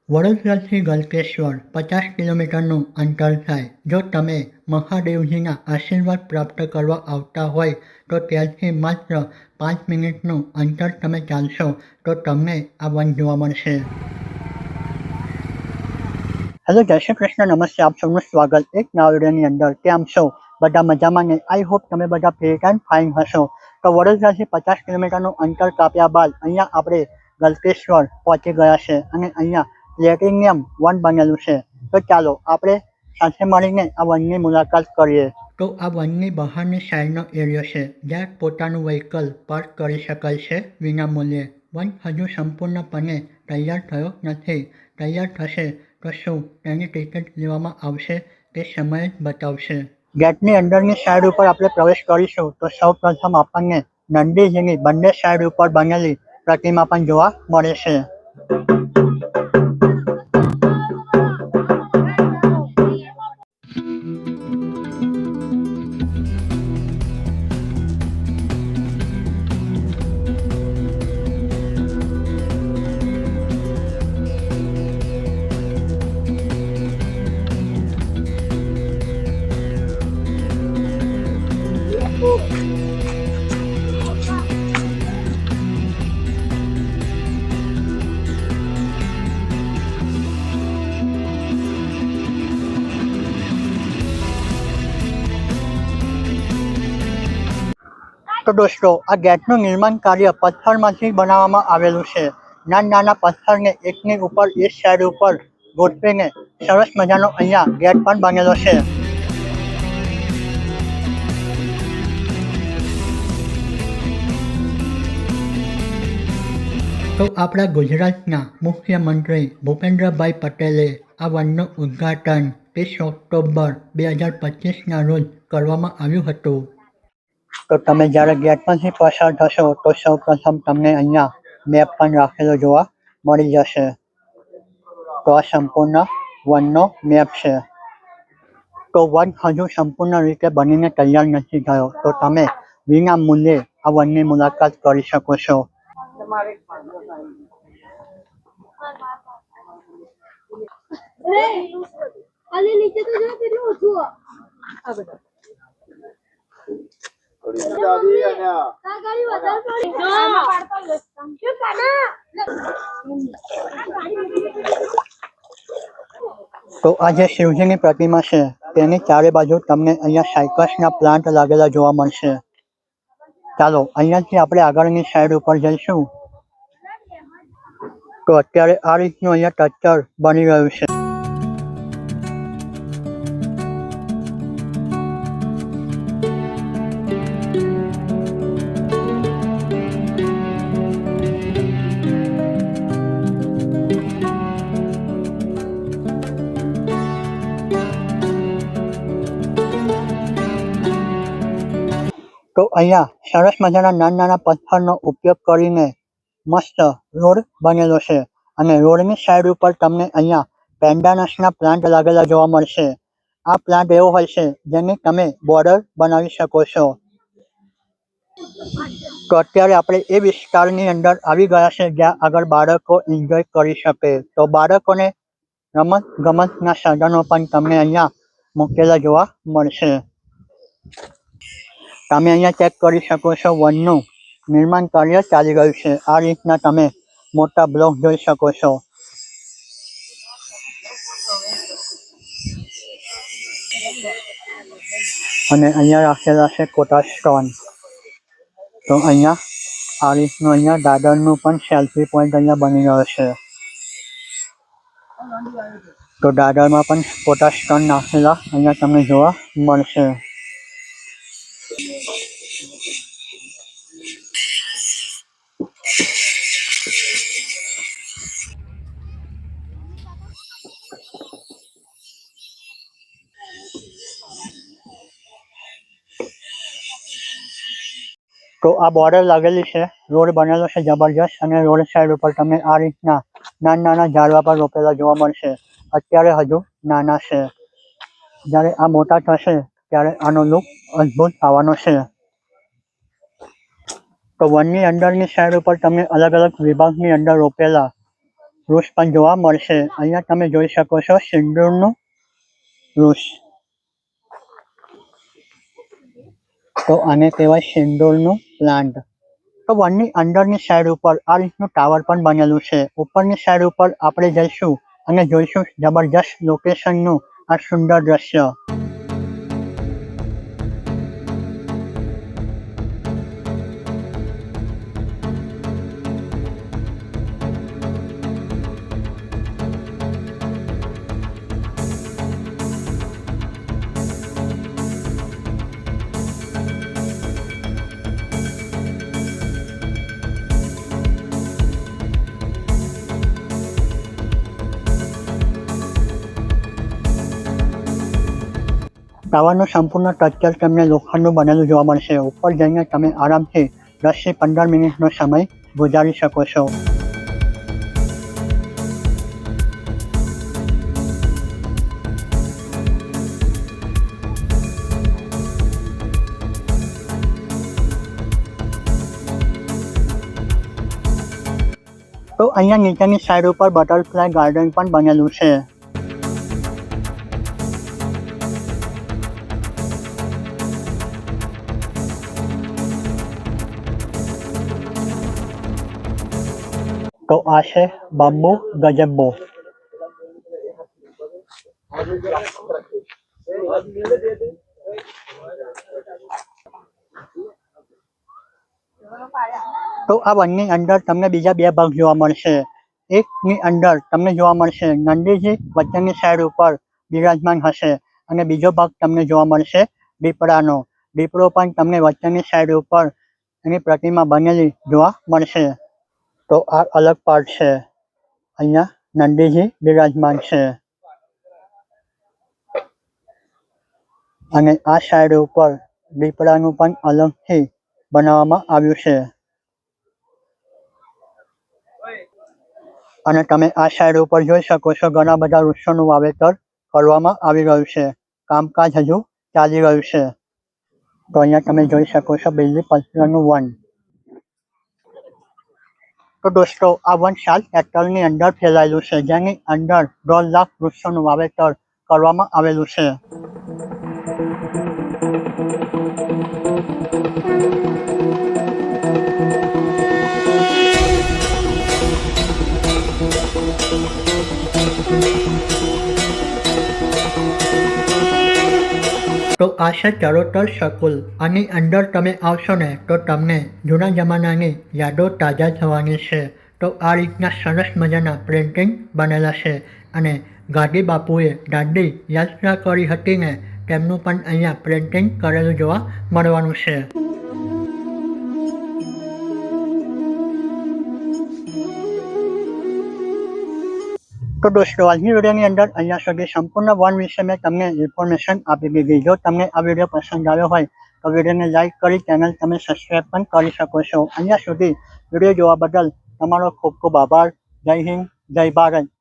વડોદરાથી ગલકેશ્વર 50 કિલોમીટરનું અંતર થાય. જો તમે મહાદેવજીના આશીર્વાદ પ્રાપ્ત કરવા આવતા હોય તો ત્યાંથી માત્ર 5 મિનિટનું અંતર તમે ચાલશો તો તમને આ વન જોવા મળશે. હેલો, જય શ્રી કૃષ્ણ, નમસ્તે, આપ સૌનું સ્વાગત એક નવા વિડીયોની અંદર. કેમ છો? બધા મજામાં ને? આઈ હોપ તમે બધા ફિટ એન્ડ ફાઇન હશો. તો વડોદરાથી 50 કિલોમીટરનું અંતર કાપ્યા બાદ અહીંયા આપણે ગલકેશ્વર પહોંચી ગયા છે અને અહીંયા પ્લેટિનિયમ વન બનેલું છે. તો ચાલો આપણે સાથે મળીને આ વનની મુલાકાત કરીએ. તો આ વનની બહારની સાઈડનો એરિયો છે જ્યાં પોતાનું વ્હીકલ પાર્ક કરી શકાય છે વિના મૂલ્યે. વન હજુ સંપૂર્ણપણે તૈયાર થયો નથી. તૈયાર થશે તો શું તેની ટિકિટ લેવામાં આવશે તે સમય જ બતાવશે. ગેટની અંદરની સાઈડ ઉપર આપણે પ્રવેશ કરીશું તો સૌ પ્રથમ આપણને નંદીજીની બંને સાઈડ ઉપર બનેલી પ્રતિમા પણ જોવા મળે છે. તો દોસ્તો, આ ગેટનું નિર્માણ કાર્ય પથ્થરમાંથી બનાવવામાં આવેલું છે. નાના પથ્થરને એકની ઉપર એક સાઈડ ઉપર ગોઠવીને સરસ મજાનો અહીંયા ગેટ પણ બનેલો છે. તો આપણા ગુજરાતના મુખ્યમંત્રી ભૂપેન્દ્રભાઈ પટેલે આ વનનું ઉદ્ઘાટન 30 ઓક્ટોબર 2025ના રોજ કરવામાં આવ્યું હતું. તો તમે જ્યારે ગેટમાંથી પસાર થશો તો સૌ પ્રથમ તમને અહીંયા મેપ પણ રાખેલો જોવા મળી જશે. તો આ સંપૂર્ણ વનનો મેપ છે. તો વન હજુ સંપૂર્ણ રીતે બનીને તૈયાર નથી થયો તો તમે વિના મૂલ્યે આ વનની મુલાકાત કરી શકો છો. તો આ જે શિવજીની પ્રતિમા છે તેની ચારે બાજુ તમને અહીંયા સાયકસના પ્લાન્ટ લાગેલા જોવા મળશે. ચાલો અહીંયાથી આપણે આગળની સાઈડ ઉપર જઈશું. તો અત્યારે આ રીતનું અહીંયા સ્ટ્રક્ચર બની રહ્યું છે. તો અહીંયા સરસ મજાના નાના પથ્થરનો ઉપયોગ કરીને મસ્ત રોડ બનેલો છે અને રોડની સાઈડ ઉપર તમને અહીંયા પેન્ડાનસના પ્લાન્ટ લાગેલા જોવા મળશે. આ પ્લાન્ટ એવો હોય છે જેની તમે બોર્ડર બનાવી શકો છો. તો અત્યારે આપણે એ વિસ્તારની અંદર આવી ગયા છે જ્યાં આગળ બાળકો એન્જોય કરી શકે. તો બાળકોને રમત ગમતના સાધનો પણ તમને અહીંયા મૂકેલા જોવા મળશે. તમે અહીંયા ચેક કરી શકો છો વનનું નિર્માણ કાર્ય ચાલી રહ્યું છે. આ રીતના તમે મોટા બ્લોક જોઈ શકો છો. અને અહીંયા રાખેલા છે કોટા સ્ટોન. તો અહીંયા આ રીતનું અહીંયા દાદરનું પણ સેલ્ફી પોઈન્ટ અહીંયા બની રહ્યો છે. તો દાદરમાં પણ કોટા સ્ટોન નાખેલા અહીંયા તમને જોવા મળશે. તો આ બોર્ડર લાગેલી છે, રોડ બનેલો છે જબરજસ્ત અને રોડ સાઈડ ઉપર તમને આ રીતના નાના ઝાડવા પર રોપેલા જોવા મળશે. અત્યારે હજુ નાના છે. જ્યારે આ મોટા થશે ત્યારે આનો લુક અદ્ભુત આવવાનો છે. તો વનની અંદરની સાઈડ ઉપર તમને અલગ અલગ વિભાગની અંદર રોપેલા વૃક્ષ પણ જોવા મળશે. અહીંયા તમે જોઈ શકો છો સિંદૂરનું વૃક્ષ. તો આને કહેવાય સિંદૂરનું પ્લાન્ટ. તો વનની અંદરની સાઈડ ઉપર આ રીતનું ટાવર પણ બનેલું છે. ઉપરની સાઈડ ઉપર આપણે જઈશું અને જોઈશું જબરજસ્ત લોકેશનનું આ સુંદર દ્રશ્ય. ટાવરનું સંપૂર્ણ સ્ટ્રક્ચર તમને લોખંડનું બનેલું જોવા મળશે. ઉપર જઈને તમે આરામથી 10 થી 15 મિનિટનો સમય ગુજારી શકો છો. તો અહીંયા નીચેની સાઈડ ઉપર બટરફ્લાય ગાર્ડન પણ બનેલું છે. તો આ છે બામ્બુ ગજેમ્બો. તો આ વનની અંદર તમને બીજા 2 ભાગ જોવા મળશે. એકની અંદર તમને જોવા મળશે નંદીજી વચ્ચેની સાઈડ ઉપર બિરાજમાન હશે અને બીજો ભાગ તમને જોવા મળશે દીપડાનો. દીપડો પણ તમને વચ્ચેની સાઈડ ઉપર એની પ્રતિમા બનેલી જોવા મળશે. તો આ અલગ પાર્ટ છે. અહીંયા નંદીજી બિરાજમાન છે અને આ સાઈડ ઉપર દીપડાનું પણ અલગથી બનાવવામાં આવ્યું છે. અને તમે આ સાઈડ ઉપર જોઈ શકો છો ઘણા બધા વૃક્ષોનું વાવેતર કરવામાં આવી રહ્યું છે. કામકાજ હજુ ચાલી રહ્યું છે. તો અહીંયા તમે જોઈ શકો છો બીલીપત્રનું વન. તો દોસ્તો આ વન 7 હેક્ટરની અંદર ફેલાયેલું છે, જેની અંદર 1.5 લાખ વૃક્ષોનું વાવેતર કરવામાં આવેલું છે. તો આ છે ચરોતર સર્કલ. આની અંદર તમે આવશો ને તો તમને જૂના જમાનાની યાદો તાજા થવાની છે. તો આ રીતના સરસ મજાના પ્રિન્ટિંગ બનેલા છે અને ગાંધી બાપુએ દાંડી યાત્રા કરી હતી ને તેમનું પણ અહીંયા પ્રિન્ટિંગ કરેલું જોવા મળવાનું છે. તો દોસ્તો આજની વિડીયોની અંદર અહીંયા સુધી સંપૂર્ણ વન વિશે મેં તમને ઇન્ફોર્મેશન આપી દીધી. જો તમને આ વિડીયો પસંદ આવ્યો હોય તો વિડીયોને લાઇક કરી ચેનલ તમે સબસ્ક્રાઈબ પણ કરી શકો છો. અહીંયા સુધી વિડીયો જોવા બદલ તમારો ખૂબ ખૂબ આભાર. જય હિન્દ, જય ભારત.